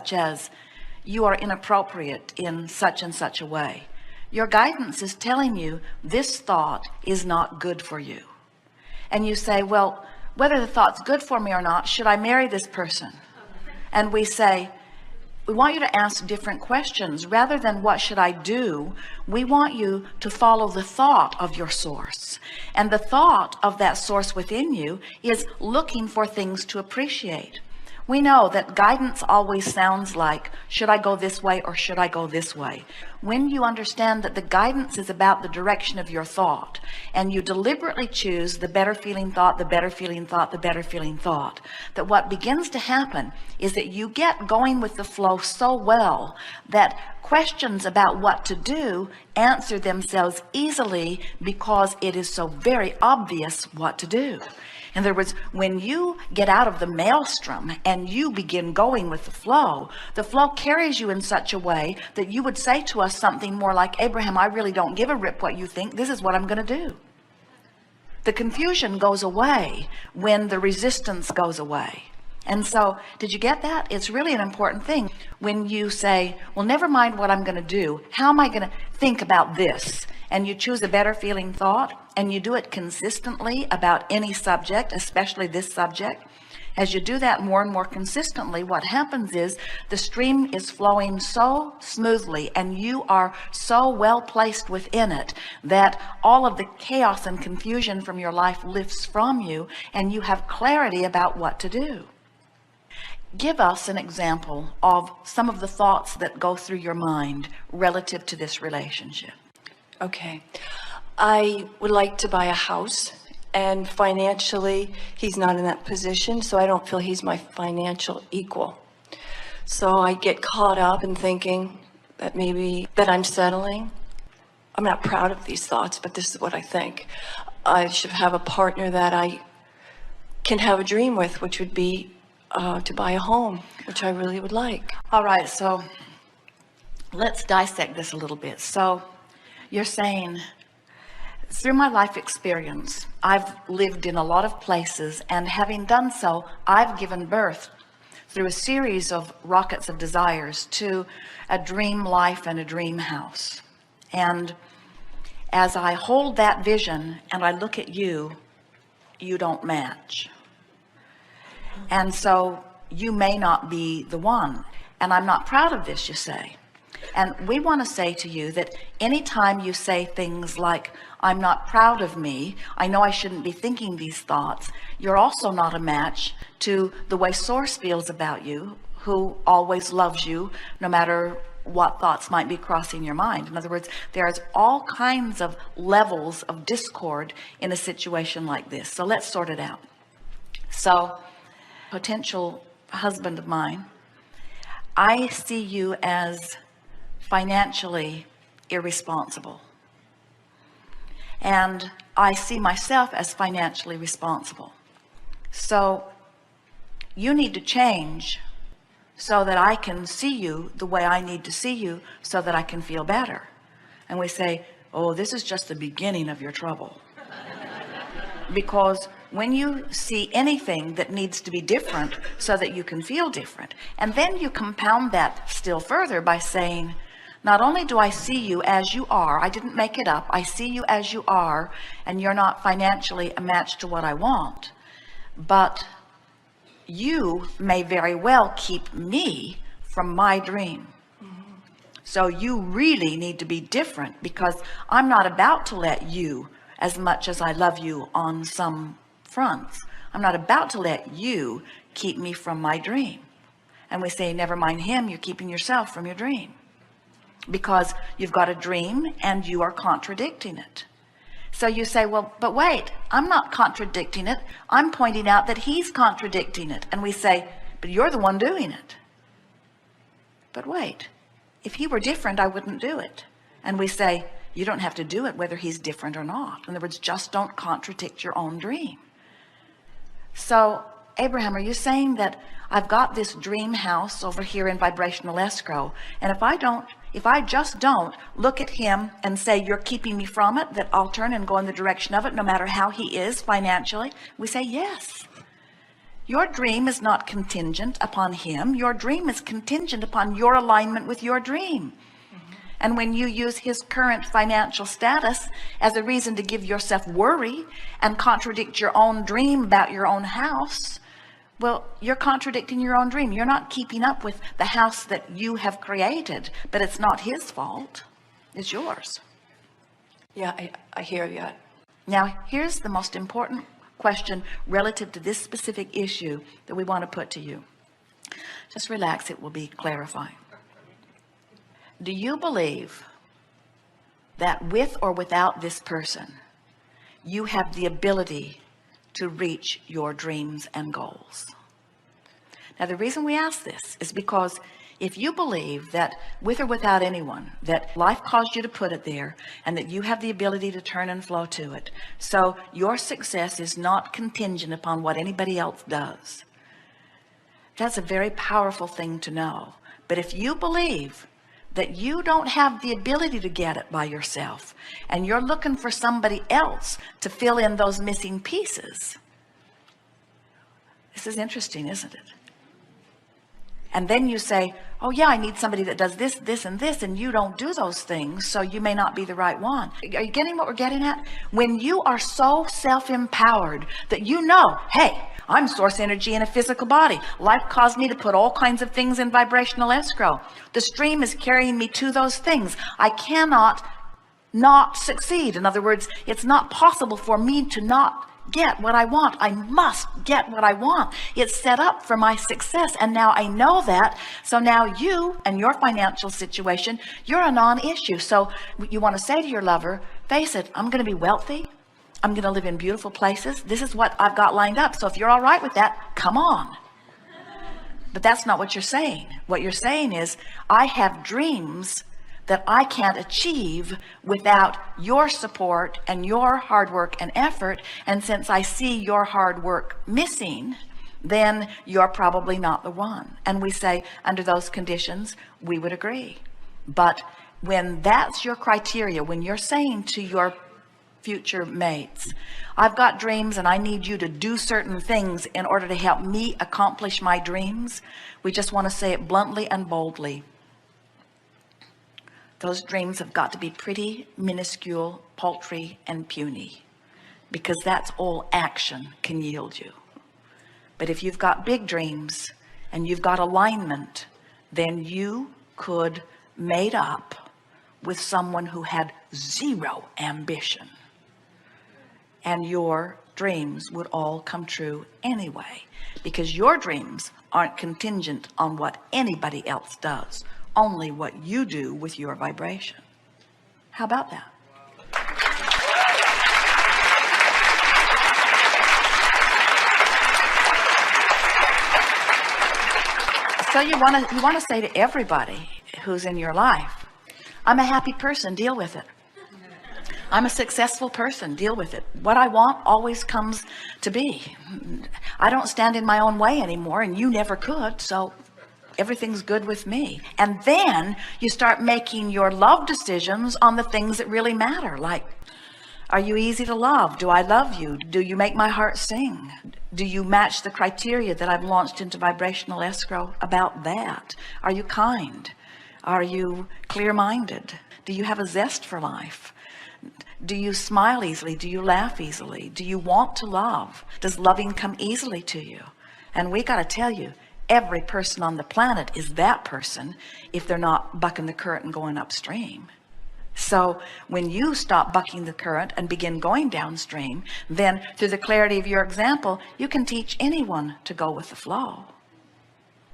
such as, you are inappropriate in such and such a way. Your guidance is telling you this thought is not good for you. And you say, well, whether the thought's good for me or not, should I marry this person? And we say, we want you to ask different questions. Rather than what should I do, we want you to follow the thought of your source. And the thought of that source within you is looking for things to appreciate. We know that guidance always sounds like, should I go this way or should I go this way? When you understand that the guidance is about the direction of your thought, and you deliberately choose the better feeling thought, the better feeling thought, the better feeling thought, that what begins to happen is that you get going with the flow so well that questions about what to do answer themselves easily because it is so very obvious what to do. In other words, when you get out of the maelstrom and you begin going with the flow carries you in such a way that you would say to us something more like, Abraham, I really don't give a rip what you think. This is what I'm going to do. The confusion goes away when the resistance goes away. And so, did you get that? It's really an important thing. When you say, well, never mind what I'm going to do. How am I going to think about this? And you choose a better feeling thought, and you do it consistently about any subject, especially this subject. As you do that more and more consistently, what happens is the stream is flowing so smoothly and you are so well placed within it that all of the chaos and confusion from your life lifts from you, and you have clarity about what to do. Give us an example of some of the thoughts that go through your mind relative to this relationship. Okay. I would like to buy a house, and financially he's not in that position, so I don't feel he's my financial equal. So I get caught up in thinking that maybe that I'm settling. I'm not proud of these thoughts, but this is what I think. I should have a partner that I can have a dream with, which would be to buy a home, which I really would like. All right, so let's dissect this a little bit. So you're saying, through my life experience, I've lived in a lot of places, and having done so, I've given birth through a series of rockets of desires to a dream life and a dream house. And as I hold that vision and I look at you, you don't match. And so you may not be the one. And I'm not proud of this, you say. And we want to say to you that anytime you say things like, I'm not proud of me, I know I shouldn't be thinking these thoughts, you're also not a match to the way Source feels about you, who always loves you, no matter what thoughts might be crossing your mind. In other words, there's all kinds of levels of discord in a situation like this. So let's sort it out. So, potential husband of mine, I see you as financially irresponsible. And I see myself as financially responsible. So you need to change so that I can see you the way I need to see you so that I can feel better. And we say, oh, this is just the beginning of your trouble. Because when you see anything that needs to be different so that you can feel different, and then you compound that still further by saying, not only do I see you as you are, I didn't make it up, I see you as you are, and you're not financially a match to what I want, but you may very well keep me from my dream. So you really need to be different, because I'm not about to let you, as much as I love you on some fronts, I'm not about to let you keep me from my dream. And we say, never mind him, you're keeping yourself from your dream. Because you've got a dream and you are contradicting it. So you say, well, but wait, I'm not contradicting it. I'm pointing out that he's contradicting it. And we say, but you're the one doing it. But wait, if he were different, I wouldn't do it. And we say, you don't have to do it whether he's different or not. In other words, just don't contradict your own dream. So, Abraham, are you saying that I've got this dream house over here in vibrational escrow, and if I just don't look at him and say, you're keeping me from it, that I'll turn and go in the direction of it no matter how he is financially? We say, yes. Your dream is not contingent upon him. Your dream is contingent upon your alignment with your dream. And when you use his current financial status as a reason to give yourself worry and contradict your own dream about your own house, well, you're contradicting your own dream. You're not keeping up with the house that you have created, but it's not his fault. It's yours. Yeah, I hear you. Now, here's the most important question relative to this specific issue that we want to put to you. Just relax, it will be clarifying. Do you believe that with or without this person, you have the ability to reach your dreams and goals? Now, the reason we ask this is because if you believe that with or without anyone, that life caused you to put it there and that you have the ability to turn and flow to it, so your success is not contingent upon what anybody else does, that's a very powerful thing to know. But if you believe that you don't have the ability to get it by yourself and you're looking for somebody else to fill in those missing pieces, this is interesting, isn't it? And then you say, oh yeah, I need somebody that does this, this, and this, and you don't do those things, so you may not be the right one. Are you getting what we're getting at? When you are so self-empowered that you know, hey, I'm source energy in a physical body. Life caused me to put all kinds of things in vibrational escrow. The stream is carrying me to those things. I cannot not succeed. In other words, it's not possible for me to not get what I want. I must get what I want. It's set up for my success, and now I know that. So now you and your financial situation, you're a non-issue. So you want to say to your lover, face it, I'm going to be wealthy. I'm going to live in beautiful places. This is what I've got lined up. So if you're all right with that, come on. But that's not what you're saying. What you're saying is, I have dreams that I can't achieve without your support and your hard work and effort. And since I see your hard work missing, then you're probably not the one. And we say, under those conditions, we would agree. But when that's your criteria, when you're saying to your future mates, I've got dreams and I need you to do certain things in order to help me accomplish my dreams, we just want to say it bluntly and boldly. Those dreams have got to be pretty minuscule, paltry, and puny, because that's all action can yield you. But if you've got big dreams and you've got alignment, then you could mate up with someone who had zero ambition, and your dreams would all come true anyway, because your dreams aren't contingent on what anybody else does, only what you do with your vibration. How about that? So you want to say to everybody who's in your life, I'm a happy person, deal with it. I'm a successful person, deal with it. What I want always comes to be. I don't stand in my own way anymore, and you never could, so everything's good with me. And then you start making your love decisions on the things that really matter. Like, are you easy to love? Do I love you? Do you make my heart sing? Do you match the criteria that I've launched into vibrational escrow about that? Are you kind? Are you clear-minded? Do you have a zest for life? Do you smile easily? Do you laugh easily? Do you want to love? Does loving come easily to you? And we got to tell you, every person on the planet is that person if they're not bucking the current and going upstream. So when you stop bucking the current and begin going downstream, then through the clarity of your example, you can teach anyone to go with the flow.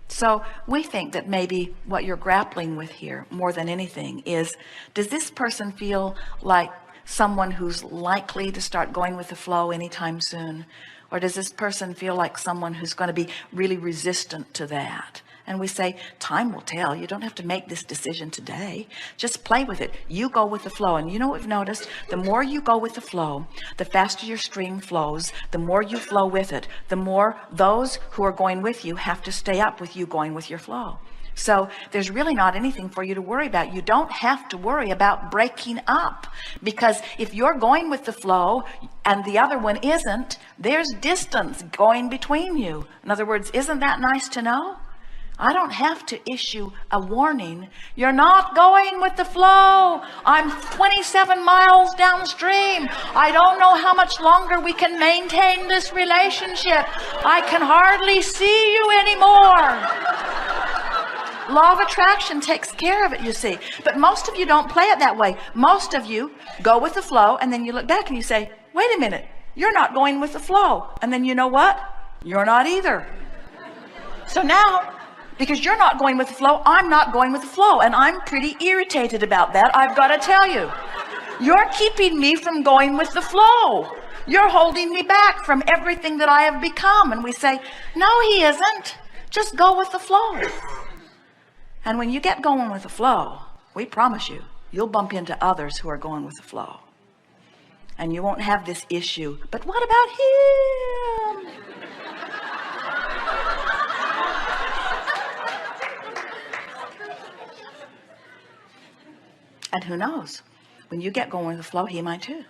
So we think that maybe what you're grappling with here more than anything is, does this person feel like someone who's likely to start going with the flow anytime soon? Or does this person feel like someone who's going to be really resistant to that? And we say, time will tell. You don't have to make this decision today. Just play with it. You go with the flow. And you know what we've noticed? The more you go with the flow, the faster your stream flows. The more you flow with it, the more those who are going with you have to stay up with you going with your flow. So there's really not anything for you to worry about. You don't have to worry about breaking up, because if you're going with the flow and the other one isn't, there's distance going between you. In other words, isn't that nice to know? I don't have to issue a warning. You're not going with the flow. I'm 27 miles downstream. I don't know how much longer we can maintain this relationship. I can hardly see you anymore. Law of attraction takes care of it, you see. But most of you don't play it that way. Most of you go with the flow, and then you look back and you say, wait a minute, you're not going with the flow. And then you know what? You're not either. So now, because you're not going with the flow, I'm not going with the flow. And I'm pretty irritated about that, I've got to tell you. You're keeping me from going with the flow. You're holding me back from everything that I have become. And we say, no, he isn't. Just go with the flow. And when you get going with the flow, we promise you, you'll bump into others who are going with the flow. And you won't have this issue, but what about him? And who knows? When you get going with the flow, he might too.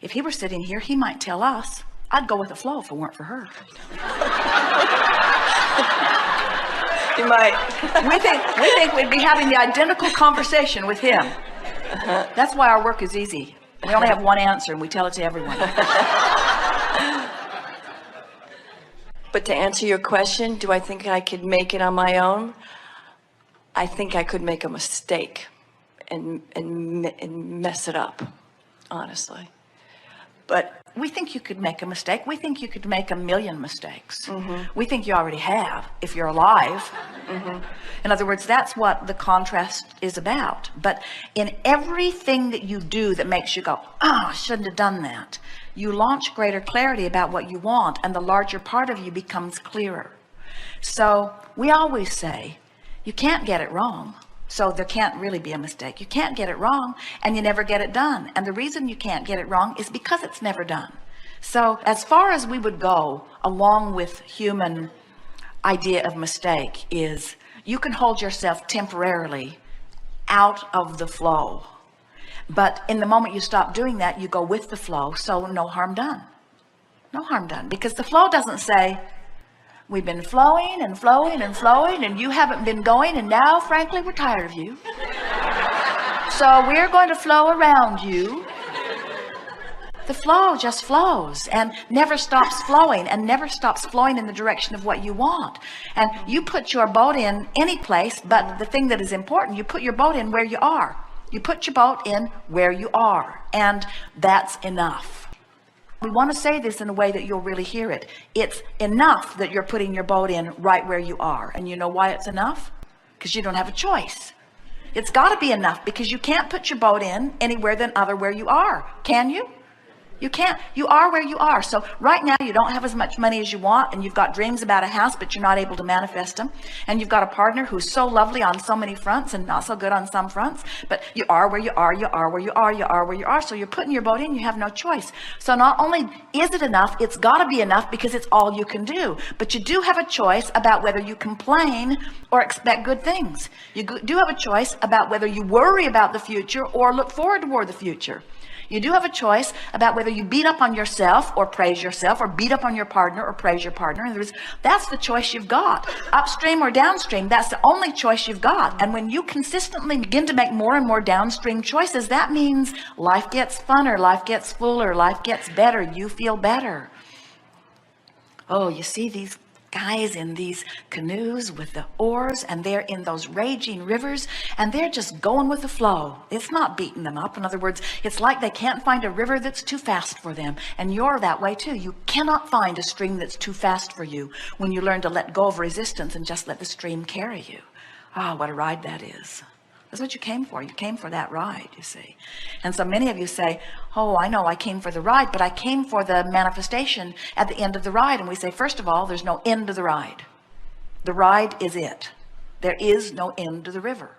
If he were sitting here, he might tell us, I'd go with the flow if it weren't for her. You might. we think we'd be having the identical conversation with him. That's why our work is easy. We only have one answer, and we tell it to everyone. But to answer your question, do I think I could make it on my own? I think I could make a mistake and mess it up, honestly. But we think you could make a mistake. We think you could make a million mistakes. We think you already have, if you're alive. In other words, that's what the contrast is about. But in everything that you do that makes you go, I shouldn't have done that, you launch greater clarity about what you want, and the larger part of you becomes clearer. So we always say, you can't get it wrong. So there can't really be a mistake. You can't get it wrong, and you never get it done. And the reason you can't get it wrong is because it's never done. So as far as we would go along with human idea of mistake is, you can hold yourself temporarily out of the flow. But in the moment you stop doing that, you go with the flow. So no harm done. No harm done. Because the flow doesn't say, we've been flowing and flowing and flowing, and you haven't been going, and now, frankly, we're tired of you. So we're going to flow around you. The flow just flows and never stops flowing, and never stops flowing in the direction of what you want. And you put your boat in any place, but the thing that is important, you put your boat in where you are. You put your boat in where you are, and that's enough. We want to say this in a way that you'll really hear it. It's enough that you're putting your boat in right where you are. And you know why it's enough? Because you don't have a choice. It's got to be enough, because you can't put your boat in anywhere than other where you are. Can you? You can't. You are where you are. So right now you don't have as much money as you want, and you've got dreams about a house, but you're not able to manifest them. And you've got a partner who's so lovely on so many fronts and not so good on some fronts, but you are where you are, you are where you are, you are where you are. So you're putting your boat in, you have no choice. So not only is it enough, it's got to be enough, because it's all you can do. But you do have a choice about whether you complain or expect good things. You do have a choice about whether you worry about the future or look forward toward the future. You do have a choice about whether you beat up on yourself or praise yourself, or beat up on your partner or praise your partner. In other words, that's the choice you've got. Upstream or downstream, that's the only choice you've got. And when you consistently begin to make more and more downstream choices, that means life gets funner, life gets fuller, life gets better. You feel better. Oh, you see these guys in these canoes with the oars, and they're in those raging rivers, and they're just going with the flow. It's not beating them up. In other words, it's like they can't find a river that's too fast for them. And you're that way too. You cannot find a stream that's too fast for you when you learn to let go of resistance and just let the stream carry you. Ah, what a ride that is. That's what you came for. You came for that ride, you see. And so many of you say, oh, I know I came for the ride, but I came for the manifestation at the end of the ride. And we say, first of all, there's no end to the ride. The ride is it. There is no end to the river.